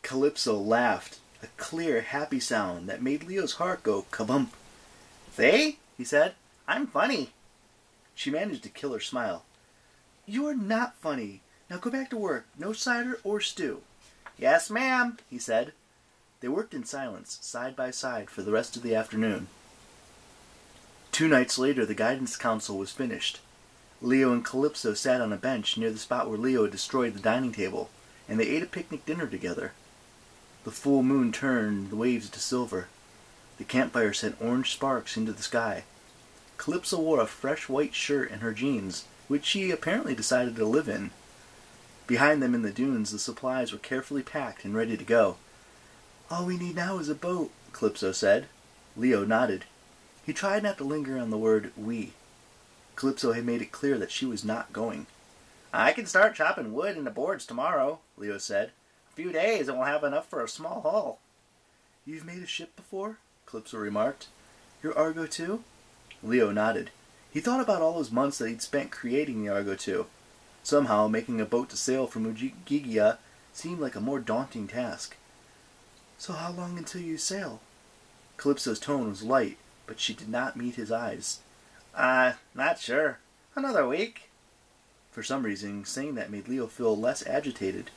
Calypso laughed, a clear, happy sound that made Leo's heart go kabump. "See?" he said. "I'm funny." She managed to kill her smile. "You are not funny. Now go back to work. No cider or stew." "Yes, ma'am," he said. They worked in silence, side by side, for the rest of the afternoon. 2 nights later, the guidance council was finished. Leo and Calypso sat on a bench near the spot where Leo had destroyed the dining table, and they ate a picnic dinner together. The full moon turned the waves to silver. The campfire sent orange sparks into the sky. Calypso wore a fresh white shirt and her jeans, which she apparently decided to live in. Behind them in the dunes, the supplies were carefully packed and ready to go. "All we need now is a boat," Calypso said. Leo nodded. He tried not to linger on the word "we." Calypso had made it clear that she was not going. "I can start chopping wood into boards tomorrow," Leo said. "A few days and we'll have enough for a small hull." "You've made a ship before?" Calypso remarked. "Your Argo too?" Leo nodded. He thought about all those months that he'd spent creating the Argo 2. Somehow, making a boat to sail from Ugigia seemed like a more daunting task. "So how long until you sail?" Calypso's tone was light, but she did not meet his eyes. Not sure. Another week." For some reason, saying that made Leo feel less agitated.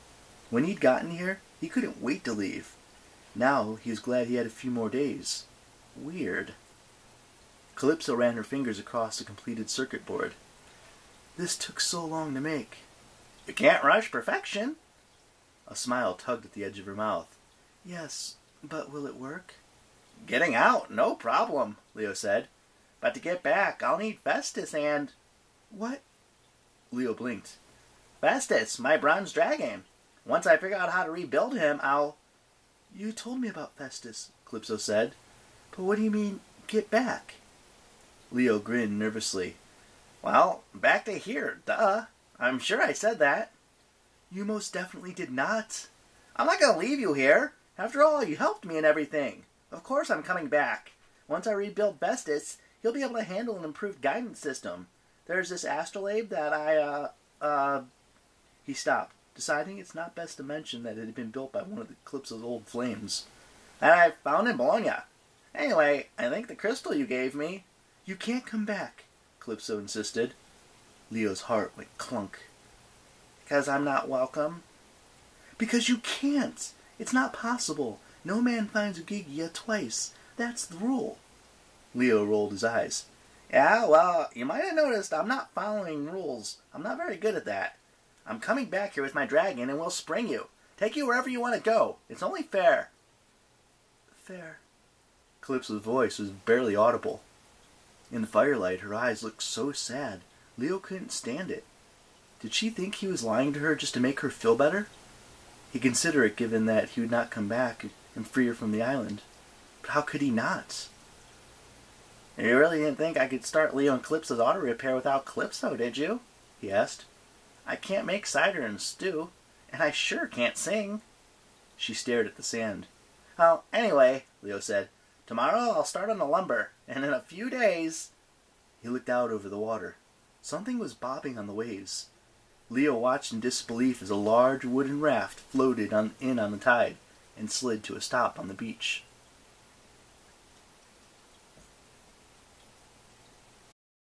When he'd gotten here, he couldn't wait to leave. Now he was glad he had a few more days. Weird. Calypso ran her fingers across the completed circuit board. "This took so long to make." "You can't rush perfection." A smile tugged at the edge of her mouth. "Yes, but will it work?" "Getting out, no problem," Leo said. "But to get back, I'll need Festus and—" "What?" Leo blinked. "Festus, my bronze dragon. Once I figure out how to rebuild him, I'll—" "You told me about Festus," Calypso said. "But what do you mean, get back?" Leo grinned nervously. "Well, back to here, duh. I'm sure I said that." "You most definitely did not." "I'm not going to leave you here. After all, you helped me and everything. Of course I'm coming back. Once I rebuild Festus, he'll be able to handle an improved guidance system. There's this astrolabe that He stopped, deciding it's not best to mention that it had been built by one of the Calypso's old flames. "That I found in Bologna. Anyway, I think the crystal you gave me—" "You can't come back," Calypso insisted. Leo's heart went clunk. "Because I'm not welcome?" "Because you can't. It's not possible. No man finds Ugigia twice. That's the rule." Leo rolled his eyes. "Yeah, well, you might have noticed I'm not following rules. I'm not very good at that. I'm coming back here with my dragon and we'll spring you. Take you wherever you want to go. It's only fair." "Fair." Calypso's voice was barely audible. In the firelight, her eyes looked so sad, Leo couldn't stand it. Did she think he was lying to her just to make her feel better? He considered it, given that he would not come back and free her from the island. But how could he not? "You really didn't think I could start Leo and Calypso's auto repair without Calypso, did you?" he asked. "I can't make cider and stew, and I sure can't sing." She stared at the sand. "Oh, anyway," Leo said, "tomorrow I'll start on the lumber, and in a few days—" He looked out over the water. Something was bobbing on the waves. Leo watched in disbelief as a large wooden raft floated in on the tide and slid to a stop on the beach.